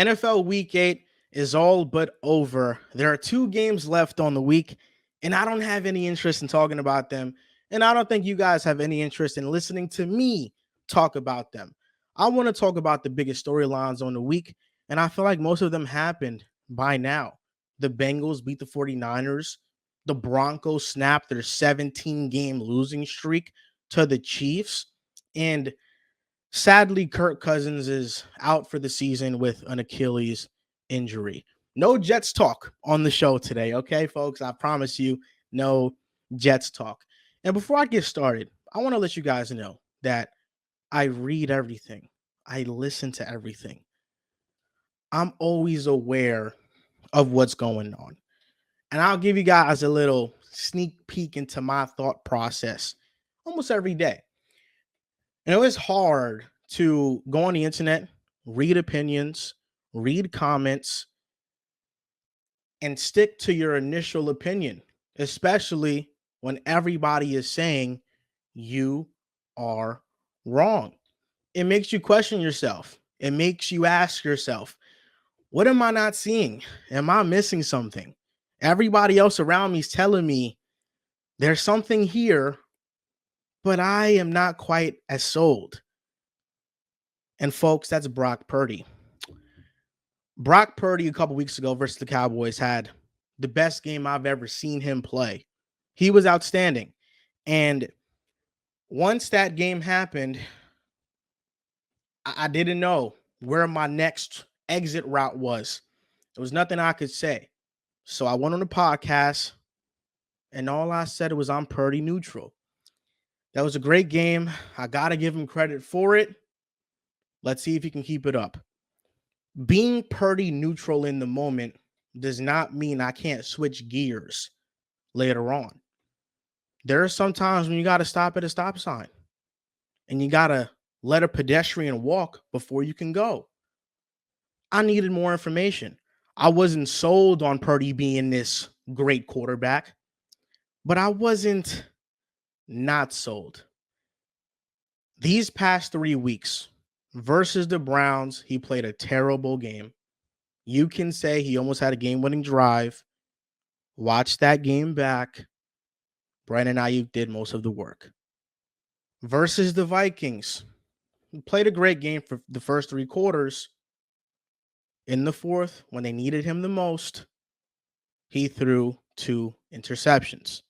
NFL Week 8 is all but over. There are 2 games left on the week, and I don't have any interest in talking about them. And I don't think you guys have any interest in listening to me talk about them. I want to talk about the biggest storylines on the week, and I feel like most of them happened by now. The Bengals beat the 49ers. The Broncos snapped their 17-game losing streak to the Chiefs. And sadly, Kirk Cousins is out for the season with an Achilles injury. No Jets talk on the show today, okay, folks? I promise you, no Jets talk. And before I get started, I want to let you guys know that I read everything, I listen to everything. I'm always aware of what's going on. And I'll give you guys a little sneak peek into my thought process almost every day. And it was hard to go on the internet, read opinions, read comments, and stick to your initial opinion, especially when everybody is saying you are wrong. It makes you question yourself. It makes you ask yourself, what am I not seeing? Am I missing something? Everybody else around me is telling me there's something here, but I am not quite as sold. And folks, that's Brock Purdy. Brock Purdy a couple weeks ago versus the Cowboys had the best game I've ever seen him play. He was outstanding. And once that game happened, I didn't know where my next exit route was. There was nothing I could say. So I went on the podcast, and all I said was I'm Purdy neutral. That was a great game. I got to give him credit for it. Let's see if he can keep it up. Being Purdy neutral in the moment does not mean I can't switch gears later on. There are some times when you got to stop at a stop sign and you got to let a pedestrian walk before you can go. I needed more information. I wasn't sold on Purdy being this great quarterback, but I wasn't not sold. These past 3 weeks versus the Browns, he played a terrible game. You can say he almost had a game-winning drive. Watch that game back. Brandon Ayuk did most of the work. Versus the Vikings, he played a great game for the first 3 quarters. In the fourth, when they needed him the most, he threw 2 interceptions.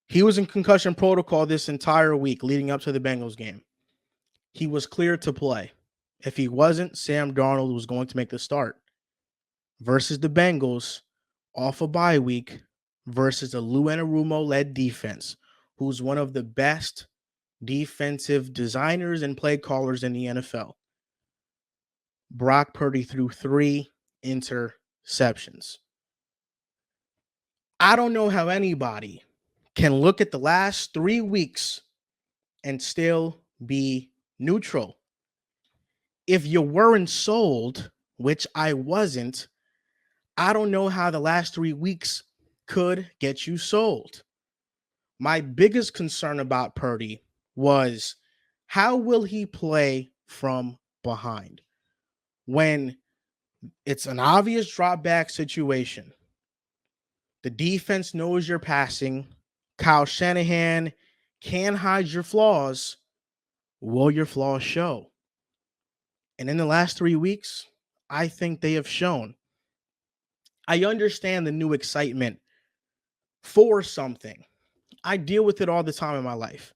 He was in concussion protocol this entire week leading up to the Bengals game. He was cleared to play. If he wasn't, Sam Darnold was going to make the start. Versus the Bengals, off a bye week, versus a Lou Anarumo-led defense, who's one of the best defensive designers and play callers in the NFL. Brock Purdy threw 3 interceptions. I don't know how anybody can look at the last 3 weeks and still be neutral. If you weren't sold, which I wasn't, I don't know how the last 3 weeks could get you sold. My biggest concern about Purdy was how will he play from behind? When it's an obvious drop back situation, the defense knows you're passing, Kyle Shanahan can hide your flaws. Will your flaws show? And in the last 3 weeks, I think they have shown. I understand the new excitement for something. I deal with it all the time in my life.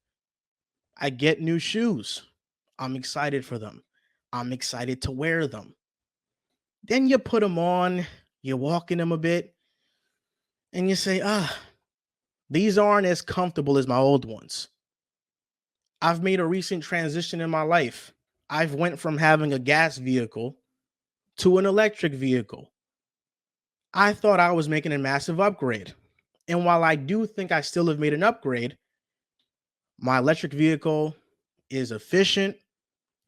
I get new shoes. I'm excited for them. I'm excited to wear them. Then you put them on, you walk in them a bit, and you say, these aren't as comfortable as my old ones. I've made a recent transition in my life. I've went from having a gas vehicle to an electric vehicle. I thought I was making a massive upgrade. And while I do think I still have made an upgrade, my electric vehicle is efficient.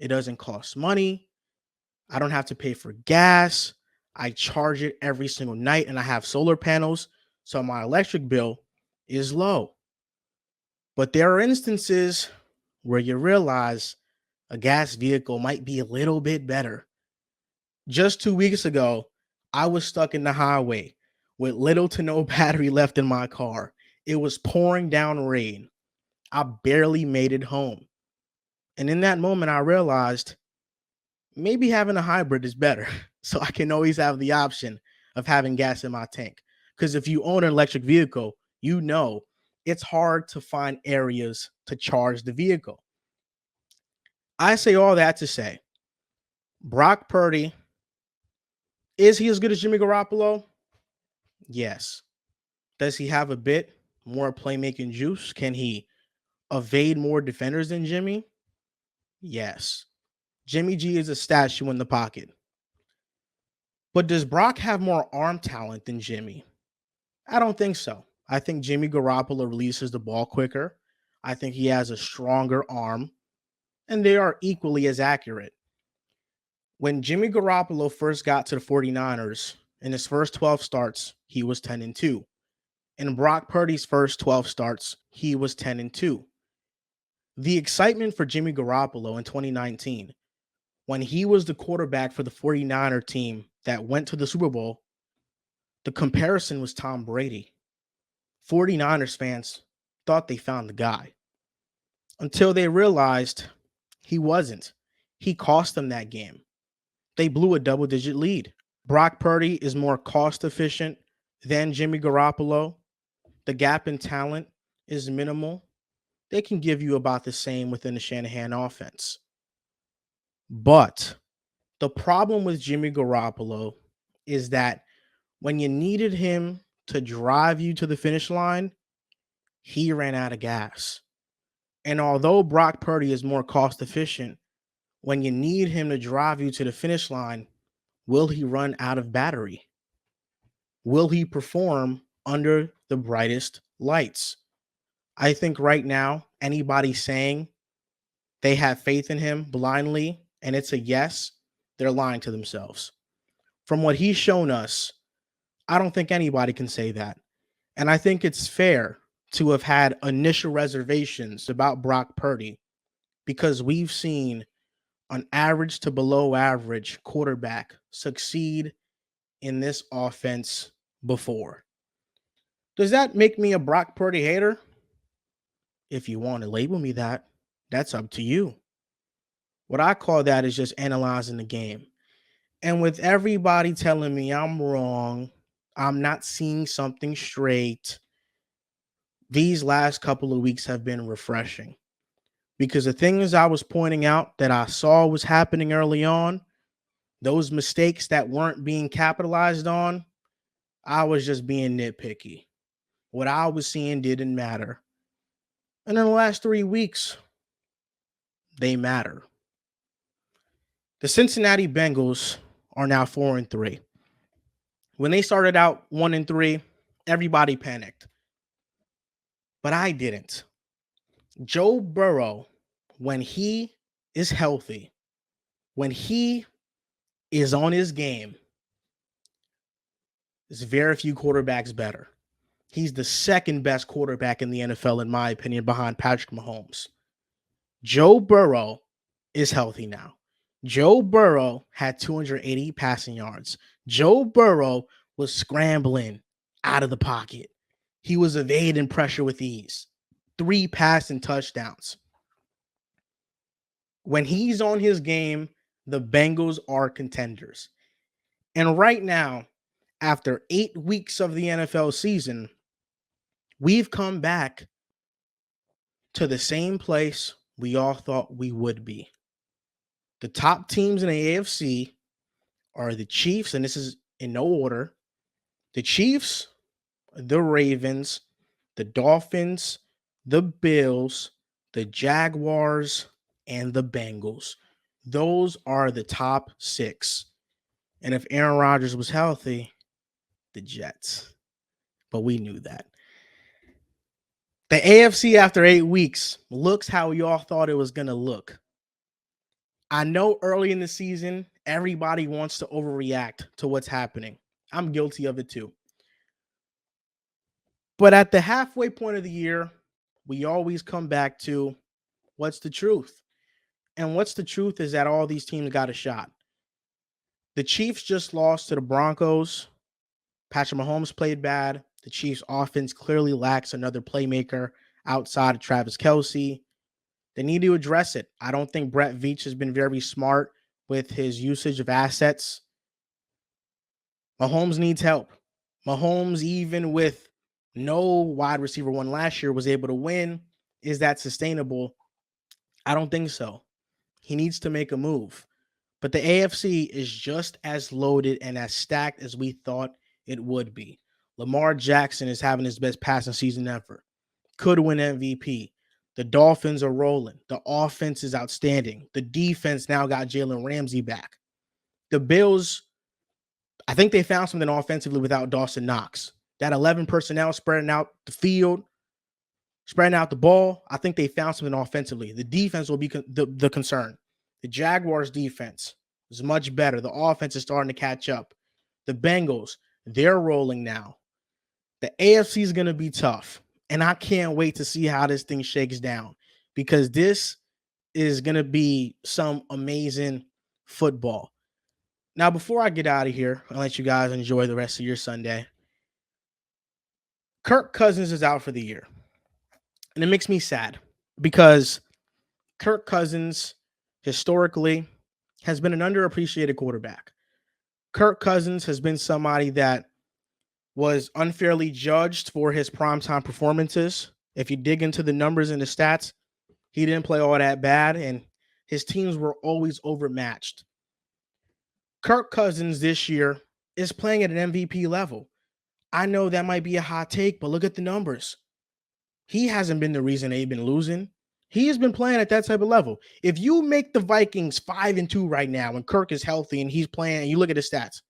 It doesn't cost money. I don't have to pay for gas. I charge it every single night, and I have solar panels, so my electric bill is low. But there are instances where you realize a gas vehicle might be a little bit better. Just 2 weeks ago, I was stuck in the highway with little to no battery left in my car. It was pouring down rain. I barely made it home. And in that moment, I realized maybe having a hybrid is better. So I can always have the option of having gas in my tank. Because if you own an electric vehicle, you know it's hard to find areas to charge the vehicle. I say all that to say Brock Purdy, is he as good as Jimmy Garoppolo? Yes. Does he have a bit more playmaking juice? Can he evade more defenders than Jimmy? Yes. Jimmy G is a statue in the pocket. But does Brock have more arm talent than Jimmy? I don't think so. I think Jimmy Garoppolo releases the ball quicker. I think he has a stronger arm, and they are equally as accurate. When Jimmy Garoppolo first got to the 49ers, in his first 12 starts, he was 10-2. In Brock Purdy's first 12 starts, he was 10-2. The excitement for Jimmy Garoppolo in 2019, when he was the quarterback for the 49er team that went to the Super Bowl, the comparison was Tom Brady. 49ers fans thought they found the guy until they realized he wasn't. He cost them that game. They blew a double-digit lead. Brock Purdy is more cost efficient than Jimmy Garoppolo. The gap in talent is minimal. They can give you about the same within the Shanahan offense. But the problem with Jimmy Garoppolo is that when you needed him to drive you to the finish line, he ran out of gas. And although Brock Purdy is more cost efficient, when you need him to drive you to the finish line, will he run out of battery? Will he perform under the brightest lights? I think right now, anybody saying they have faith in him blindly and it's a yes, they're lying to themselves. From what he's shown us, I don't think anybody can say that. And I think it's fair to have had initial reservations about Brock Purdy because we've seen an average to below average quarterback succeed in this offense before. Does that make me a Brock Purdy hater? If you want to label me that, that's up to you. What I call that is just analyzing the game. And with everybody telling me I'm wrong, I'm not seeing something straight, these last couple of weeks have been refreshing because the things I was pointing out that I saw was happening early on, those mistakes that weren't being capitalized on, I was just being nitpicky. What I was seeing didn't matter. And in the last 3 weeks, they matter. The Cincinnati Bengals are now 4-3. When they started out 1-3, everybody panicked. But I didn't. Joe Burrow, when he is healthy, when he is on his game, there's very few quarterbacks better. He's the second best quarterback in the NFL, in my opinion, behind Patrick Mahomes. Joe Burrow is healthy now. Joe Burrow had 280 passing yards. Joe Burrow was scrambling out of the pocket. He was evading pressure with ease. 3 passing touchdowns. When he's on his game, the Bengals are contenders. And right now, after 8 weeks of the NFL season, we've come back to the same place we all thought we would be. The top teams in the AFC are the Chiefs, and this is in no order. The Chiefs, the Ravens, the Dolphins, the Bills, the Jaguars, and the Bengals. Those are the top 6. And if Aaron Rodgers was healthy, the Jets. But we knew that. The AFC after 8 weeks looks how we all thought it was going to look. I know early in the season, everybody wants to overreact to what's happening. I'm guilty of it too. But at the halfway point of the year, we always come back to what's the truth? And what's the truth is that all these teams got a shot. The Chiefs just lost to the Broncos. Patrick Mahomes played bad. The Chiefs' offense clearly lacks another playmaker outside of Travis Kelce. They need to address it. I don't think Brett Veach has been very smart with his usage of assets. Mahomes needs help. Mahomes, even with no wide receiver one last year, was able to win. Is that sustainable? I don't think so. He needs to make a move. But the AFC is just as loaded and as stacked as we thought it would be. Lamar Jackson is having his best passing season ever. Could win MVP. The Dolphins are rolling. The offense is outstanding. The defense now got Jalen Ramsey back. The Bills, I think they found something offensively without Dawson Knox. That 11 personnel spreading out the field, spreading out the ball, I think they found something offensively. The defense will be the concern. The Jaguars' defense is much better. The offense is starting to catch up. The Bengals, they're rolling now. The AFC is going to be tough. And I can't wait to see how this thing shakes down, because this is going to be some amazing football. Now, before I get out of here, I'll let you guys enjoy the rest of your Sunday. Kirk Cousins is out for the year. And it makes me sad because Kirk Cousins historically has been an underappreciated quarterback. Kirk Cousins has been somebody that was unfairly judged for his primetime performances. If you dig into the numbers and the stats, he didn't play all that bad, and his teams were always overmatched. Kirk Cousins this year is playing at an MVP level. I know that might be a hot take, but look at the numbers. He hasn't been the reason they've been losing. He has been playing at that type of level. If you make the Vikings 5-2 right now and Kirk is healthy and he's playing, and you look at his stats,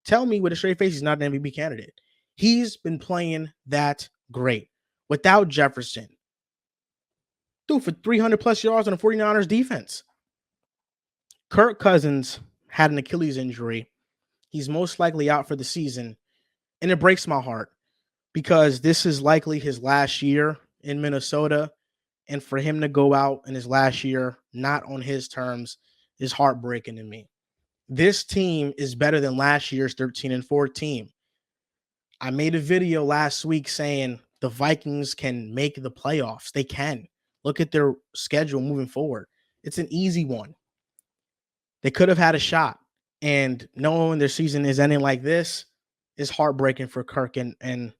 tell me with a straight face he's not an MVP candidate. He's been playing that great without Jefferson. Dude, for 300 plus yards on the 49ers defense. Kirk Cousins had an Achilles injury. He's most likely out for the season. And it breaks my heart because this is likely his last year in Minnesota. And for him to go out in his last year, not on his terms, is heartbreaking to me. This team is better than last year's 13-4 team. I made a video last week saying the Vikings can make the playoffs. They can. Look at their schedule moving forward. It's an easy one. They could have had a shot. And knowing their season is ending like this is heartbreaking for Kirk. And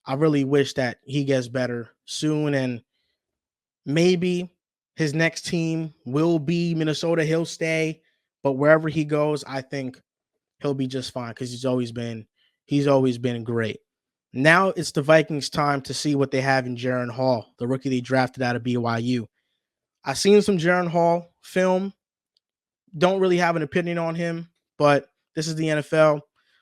I really wish that he gets better soon. And maybe his next team will be Minnesota. He'll stay. But wherever he goes, I think he'll be just fine because he's always been great. Now it's the Vikings' time to see what they have in Jaren Hall, the rookie they drafted out of BYU. I've seen some Jaren Hall film. Don't really have an opinion on him, but this is the NFL.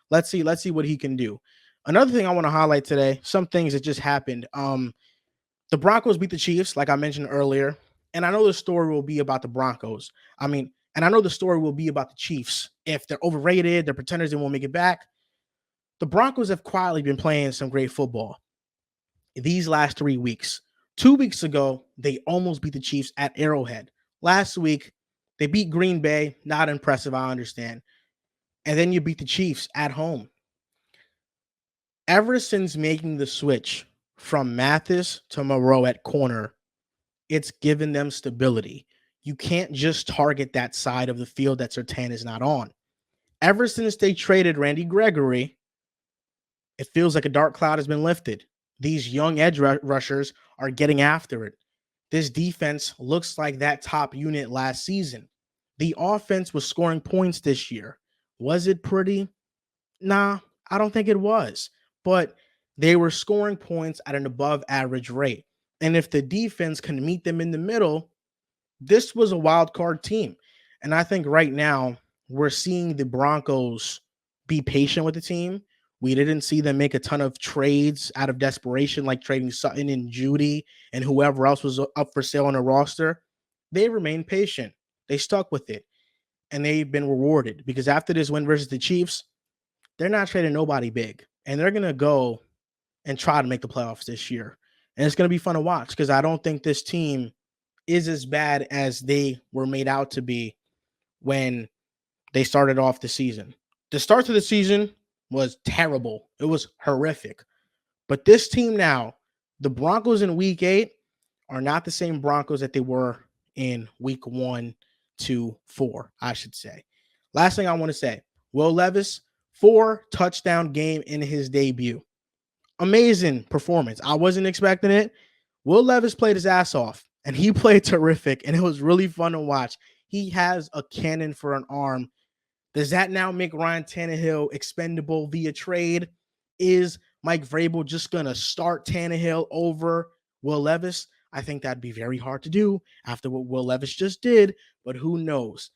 Let's see what he can do. Another thing I want to highlight today, some things that just happened. The Broncos beat the Chiefs, like I mentioned earlier. And I know the story will be about the Broncos. And I know the story will be about the Chiefs. If they're overrated, they're pretenders and won't make it back. The Broncos have quietly been playing some great football these last 3 weeks. 2 weeks ago, they almost beat the Chiefs at Arrowhead. Last week, they beat Green Bay. Not impressive, I understand. And then you beat the Chiefs at home. Ever since making the switch from Mathis to Moreau at corner, it's given them stability. You can't just target that side of the field that Surtain is not on. Ever since they traded Randy Gregory, it feels like a dark cloud has been lifted. These young edge rushers are getting after it. This defense looks like that top unit last season. The offense was scoring points this year. Was it pretty? Nah, I don't think it was. But they were scoring points at an above average rate. And if the defense can meet them in the middle, this was a wild card team. And I think right now we're seeing the Broncos be patient with the team. We didn't see them make a ton of trades out of desperation, like trading Sutton and Judy and whoever else was up for sale on the roster. They remained patient. They stuck with it. And they've been rewarded because after this win versus the Chiefs, they're not trading nobody big. And they're going to go and try to make the playoffs this year. And it's going to be fun to watch because I don't think this team is as bad as they were made out to be when they started off the season. The start to the season was terrible. It was horrific. But this team now, the Broncos in week 8 are not the same Broncos that they were in week 1 to 4, I should say. Last thing I want to say, Will Levis, 4-touchdown game in his debut. Amazing performance. I wasn't expecting it. Will Levis played his ass off, and he played terrific, and it was really fun to watch. He has a cannon for an arm. Does that now make Ryan Tannehill expendable via trade? Is Mike Vrabel just going to start Tannehill over Will Levis? I think that'd be very hard to do after what Will Levis just did, but who knows?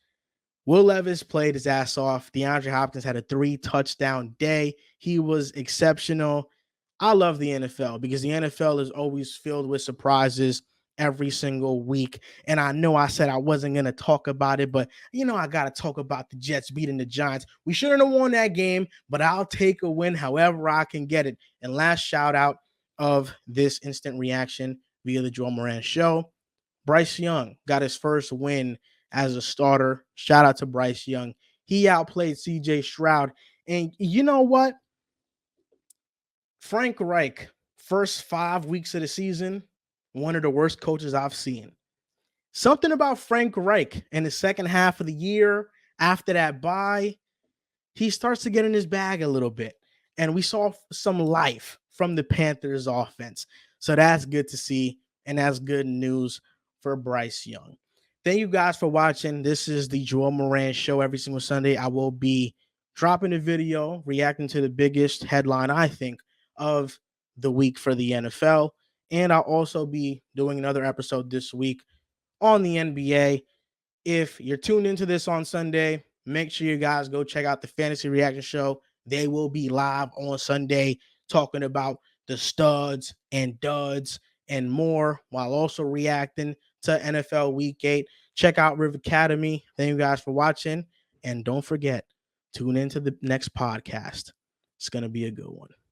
Will Levis played his ass off. DeAndre Hopkins had a 3-touchdown day. He was exceptional. I love the NFL because the NFL is always filled with surprises every single week. And I know I said I wasn't going to talk about it, but I got to talk about the Jets beating the Giants. We shouldn't have won that game, but I'll take a win however I can get it. And last shout out of this instant reaction via the Joel Moran show, Bryce Young got his first win as a starter. Shout out to Bryce Young. He outplayed CJ Stroud. And you know what? Frank Reich, first 5 weeks of the season, one of the worst coaches I've seen. Something about Frank Reich in the second half of the year, after that bye, he starts to get in his bag a little bit. And we saw some life from the Panthers offense. So that's good to see. And that's good news for Bryce Young. Thank you guys for watching. This is the Joel Moran show every single Sunday. I will be dropping a video reacting to the biggest headline, I think, of the week for the NFL. And I'll also be doing another episode this week on the NBA. If you're tuned into this on Sunday, make sure you guys go check out the Fantasy Reaction Show. They will be live on Sunday talking about the studs and duds and more, while also reacting to NFL Week 8. Check out Riv Academy. Thank you guys for watching. And don't forget, tune into the next podcast. It's going to be a good one.